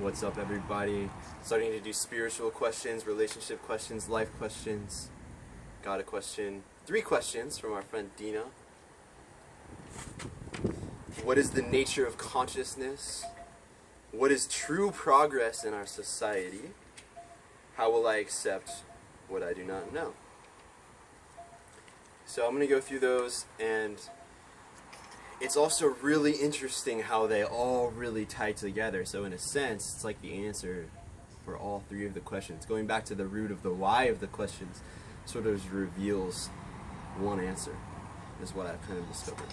What's up, everybody? Starting to do spiritual questions, relationship questions, life questions. Got a question, 3 questions from our friend Dina. What is the nature of consciousness? What is true progress in our society? How will I accept what I do not know? So I'm going to go through those, and it's also really interesting how they all really tie together. So in a sense, it's like the answer for all 3 of the questions. Going back to the root of the why of the questions sort of reveals one answer, is what I've kind of discovered.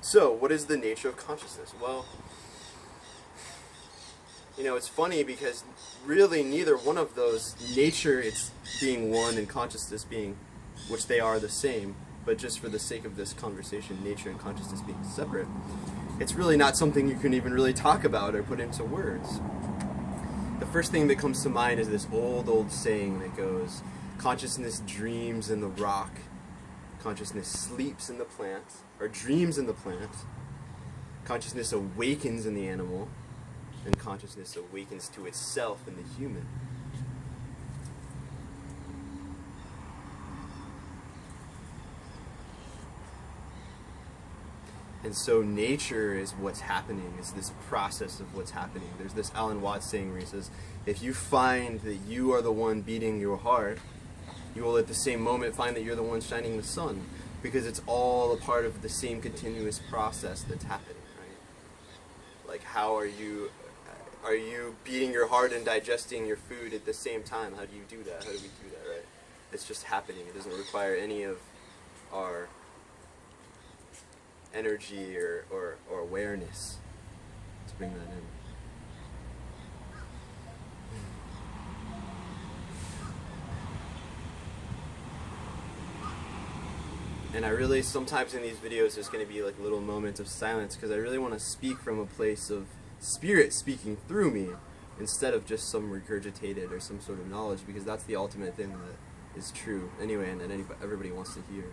So, what is the nature of consciousness? Well, you know, it's funny because really neither one of those, nature it's being one and consciousness being, which they are the same, but just for the sake of this conversation, nature and consciousness being separate, it's really not something you can even really talk about or put into words. The first thing that comes to mind is this old saying that goes, consciousness dreams in the rock, consciousness sleeps in the plant, or dreams in the plant, consciousness awakens in the animal, and consciousness awakens to itself in the human. And so nature is what's happening, is this process of what's happening. There's this Alan Watts saying where he says, if you find that you are the one beating your heart, you will at the same moment find that you're the one shining the sun, because it's all a part of the same continuous process that's happening, right? Like, how are you beating your heart and digesting your food at the same time? How do you do that? How do we do that, right? It's just happening. It doesn't require any of our energy or awareness to bring that in. And I really, sometimes in these videos there's going to be like little moments of silence, because I really want to speak from a place of spirit speaking through me instead of just some regurgitated or some sort of knowledge, because that's the ultimate thing that is true anyway and that everybody wants to hear,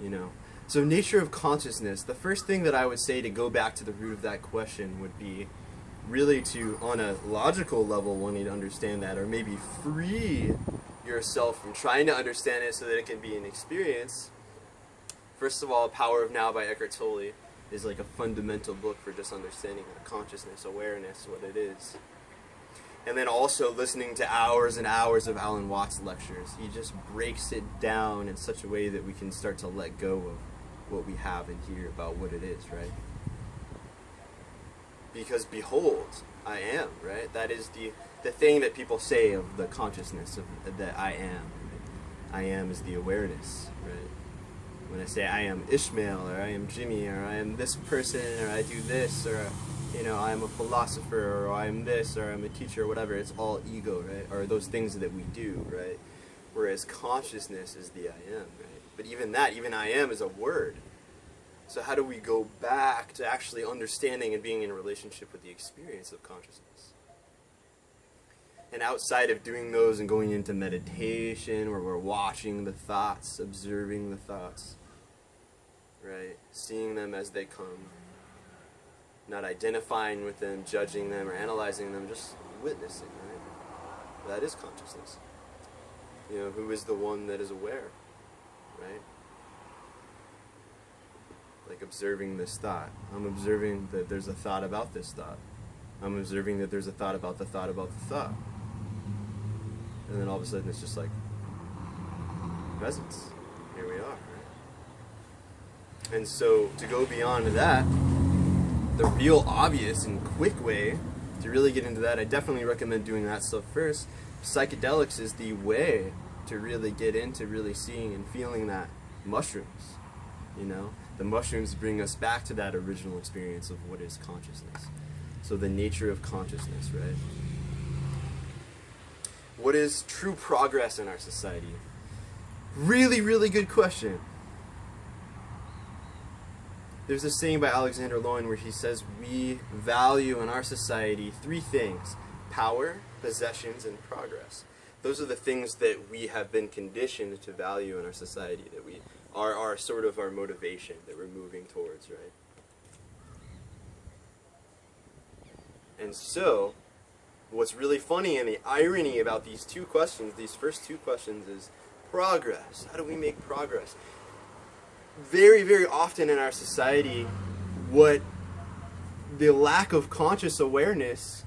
you know. So nature of consciousness, the first thing that I would say to go back to the root of that question would be really to, on a logical level, wanting to understand that, or maybe free yourself from trying to understand it so that it can be an experience. First of all, Power of Now by Eckhart Tolle is like a fundamental book for just understanding consciousness, awareness, what it is. And then also listening to hours and hours of Alan Watts lectures. He just breaks it down in such a way that we can start to let go of what we have and hear about what it is, right? Because behold, I am, right? That is the thing that people say of the consciousness of that I am. I am is the awareness, right? When I say I am Ishmael, or I am Jimmy, or I am this person, or I do this, or you know, I am a philosopher, or I am this, or I'm a teacher, or whatever, it's all ego, right? Or those things that we do, right? Whereas consciousness is the I am, right? But even that, even I am is a word. So how do we go back to actually understanding and being in a relationship with the experience of consciousness? And outside of doing those and going into meditation, where we're watching the thoughts, observing the thoughts, right? Seeing them as they come. Not identifying with them, judging them, or analyzing them, just witnessing, right? That is consciousness. You know, who is the one that is aware, right? Like observing this thought. I'm observing that there's a thought about this thought. I'm observing that there's a thought about the thought about the thought. And then all of a sudden it's just like presence. Here we are, right? And so to go beyond that, the real obvious and quick way to really get into that, I definitely recommend doing that stuff first. Psychedelics is the way to really get into really seeing and feeling that mushrooms, you know? The mushrooms bring us back to that original experience of what is consciousness. So the nature of consciousness, right? What is true progress in our society? Really, really good question. There's a saying by Alexander Lowen where he says we value in our society 3 things: power, possessions, and progress. Those are the things that we have been conditioned to value in our society, that we are sort of our motivation that we're moving towards, right? And so, What's really funny and the irony about these two questions, these first two questions, is progress. How do we make progress? Very, very often in our society, what the lack of conscious awareness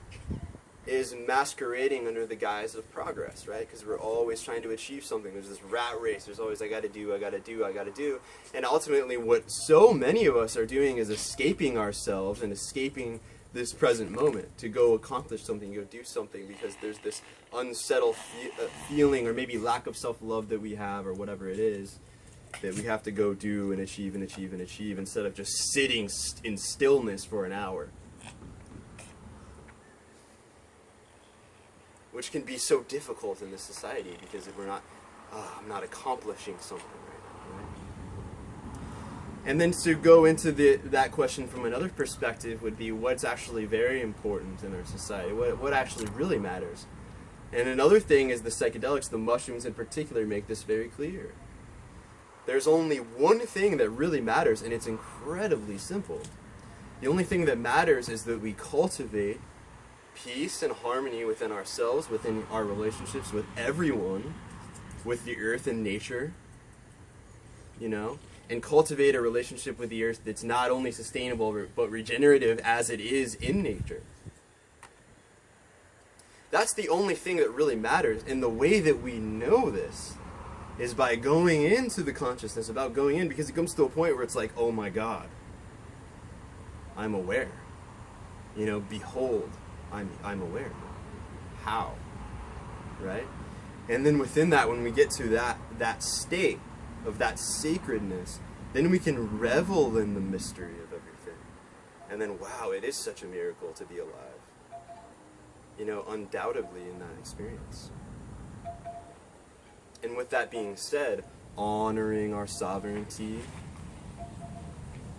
is masquerading under the guise of progress, right? Because we're always trying to achieve something. There's this rat race. There's always, I gotta do, I gotta do, I gotta do. And ultimately what so many of us are doing is escaping ourselves and escaping this present moment to go accomplish something, go do something, because there's this unsettled feeling or maybe lack of self-love that we have, or whatever it is, that we have to go do and achieve and achieve and achieve instead of just sitting in stillness for an hour. Which can be so difficult in this society because if we're not, I'm not accomplishing something right now, right? And then to go into that question from another perspective would be what's actually very important in our society, what actually really matters. And another thing is the psychedelics, the mushrooms in particular, make this very clear. There's only one thing that really matters, and it's incredibly simple. The only thing that matters is that we cultivate peace and harmony within ourselves, within our relationships with everyone, with the earth and nature, you know, and cultivate a relationship with the earth that's not only sustainable but regenerative as it is in nature. That's the only thing that really matters, and the way that we know this is by going into the consciousness, about going in, because it comes to a point where it's like, oh my God, I'm aware. You know, behold, I'm aware. How? Right? And then within that, when we get to that state of that sacredness, then we can revel in the mystery of everything. And then, wow, it is such a miracle to be alive. You know, undoubtedly in that experience. And with that being said, honoring our sovereignty,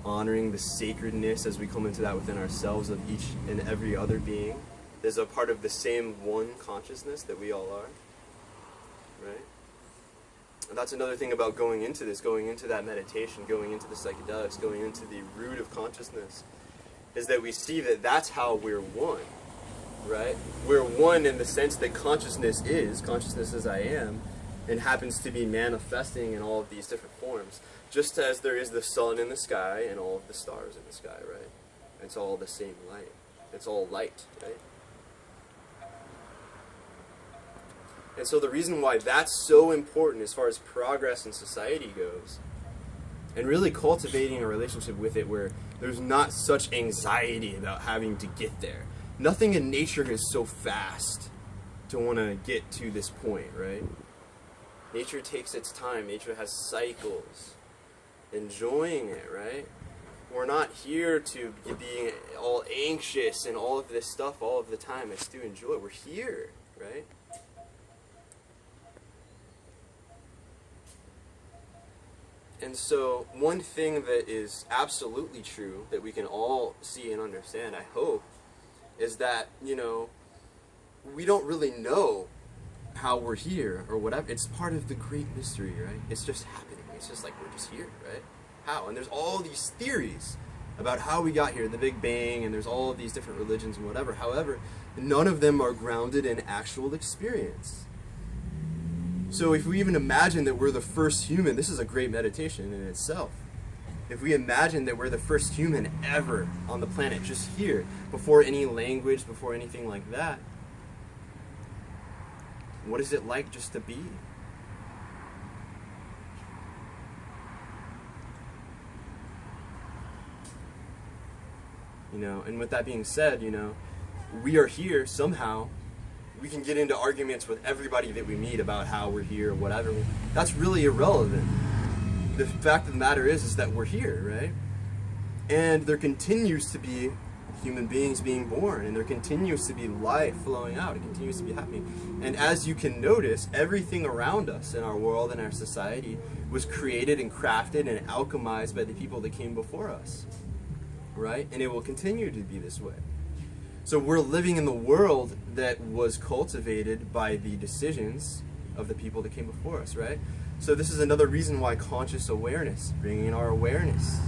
honoring the sacredness as we come into that within ourselves of each and every other being, is a part of the same one consciousness that we all are, right? And that's another thing about going into this, going into that meditation, going into the psychedelics, going into the root of consciousness, is that we see that that's how we're one, right? We're one in the sense that consciousness is I am, and happens to be manifesting in all of these different forms, just as there is the sun in the sky and all of the stars in the sky, right? It's all the same light. It's all light, right? And so the reason why that's so important as far as progress in society goes, and really cultivating a relationship with it where there's not such anxiety about having to get there. Nothing in nature is so fast to want to get to this point, right? Nature takes its time. Nature has cycles. Enjoying it, right? We're not here to be all anxious and all of this stuff all of the time. It's to enjoy. We're here, right? And so one thing that is absolutely true that we can all see and understand, I hope, is that, you know, we don't really know how we're here or whatever. It's part of the great mystery, right? It's just happening. It's just like we're just here, right? How? And there's all these theories about how we got here, the Big Bang, and there's all of these different religions and whatever. However, none of them are grounded in actual experience. So if we even imagine that we're the first human, this is a great meditation in itself. If we imagine that we're the first human ever on the planet, just here, before any language, before anything like that, what is it like just to be? You know, and with that being said, you know, we are here somehow. We can get into arguments with everybody that we meet about how we're here or whatever. That's really irrelevant. The fact of the matter is that we're here, right? And there continues to be human beings being born, and there continues to be life flowing out. It continues to be happening. And as you can notice, everything around us in our world and our society was created and crafted and alchemized by the people that came before us, right? And it will continue to be this way. So we're living in the world that was cultivated by the decisions of the people that came before us, right? So this is another reason why conscious awareness, bringing in our awareness,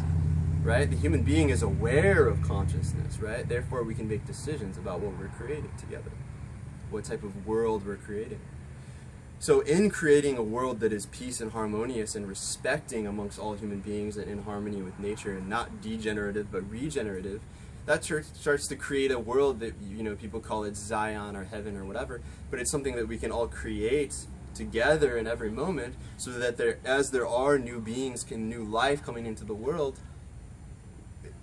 right? The human being is aware of consciousness, right? Therefore we can make decisions about what we're creating together. what type of world we're creating. So in creating a world that is peace and harmonious and respecting amongst all human beings and in harmony with nature and not degenerative but regenerative, that starts to create a world that, you know, people call it Zion or heaven or whatever, but it's something that we can all create together in every moment, so that as there are new beings, new life coming into the world,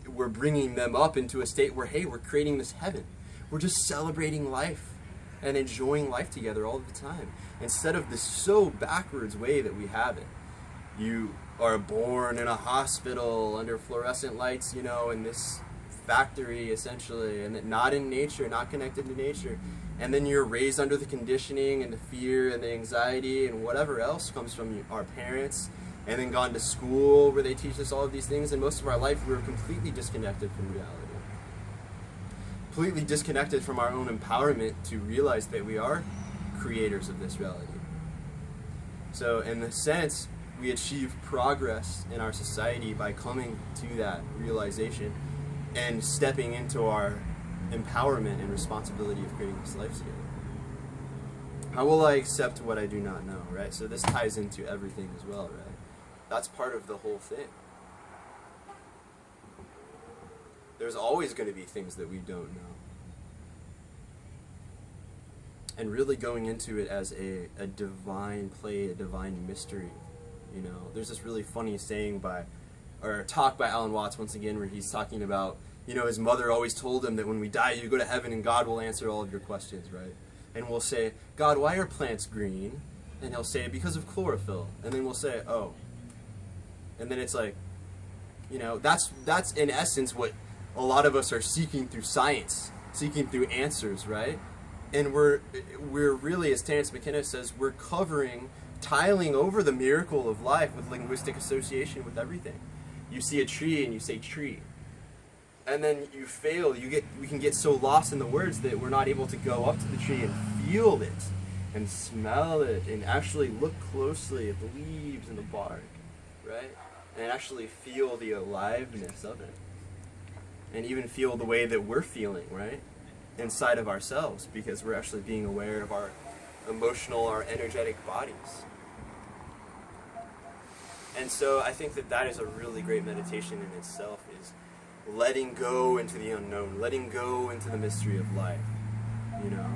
we're bringing them up into a state where, hey, we're creating this heaven. We're just celebrating life and enjoying life together all the time, instead of this so backwards way that we have it. You are born in a hospital under fluorescent lights, you know, in this factory essentially, and not in nature, not connected to nature, and then you're raised under the conditioning and the fear and the anxiety and whatever else comes from our parents, and then gone to school where they teach us all of these things, and most of our life we're completely disconnected from reality, completely disconnected from our own empowerment to realize that we are creators of this reality. So in a sense, we achieve progress in our society by coming to that realization and stepping into our empowerment and responsibility of creating this life together. How will I accept what I do not know, right? So this ties into everything as well, right? That's part of the whole thing. There's always going to be things that we don't know. And really going into it as a divine play, a divine mystery. You know, there's this really funny saying or talk by Alan Watts once again, where he's talking about, you know, his mother always told him that when we die, you go to heaven and God will answer all of your questions, right? And we'll say, God, why are plants green? And he'll say, because of chlorophyll. And then we'll say, oh. And then it's like, you know, that's in essence what a lot of us are seeking through science, seeking through answers, right? And we're really, as Terence McKenna says, we're tiling over the miracle of life with linguistic association with everything. You see a tree and you say tree. And then you fail, we can get so lost in the words that we're not able to go up to the tree and feel it and smell it and actually look closely at the leaves and the bark, right? And actually feel the aliveness of it. And even feel the way that we're feeling, right? Inside of ourselves, because we're actually being aware of our emotional, our energetic bodies. And so I think that is a really great meditation in itself, is letting go into the unknown, letting go into the mystery of life, you know,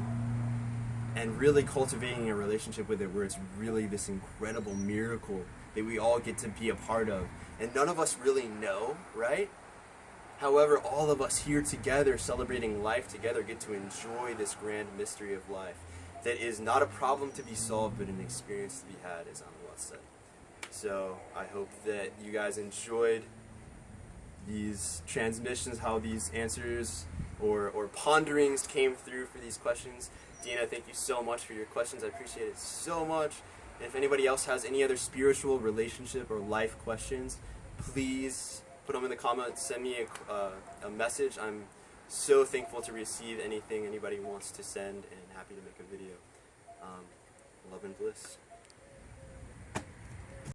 and really cultivating a relationship with it where it's really this incredible miracle that we all get to be a part of. And none of us really know, right? However, all of us here together, celebrating life together, get to enjoy this grand mystery of life that is not a problem to be solved, but an experience to be had, as Alan Watts said. So I hope that you guys enjoyed these transmissions, how these answers or ponderings came through for these questions. Dina, thank you so much for your questions. I appreciate it so much. And if anybody else has any other spiritual, relationship, or life questions, please put them in the comments, send me a message. I'm so thankful to receive anything anybody wants to send, and happy to make a video. Love and bliss.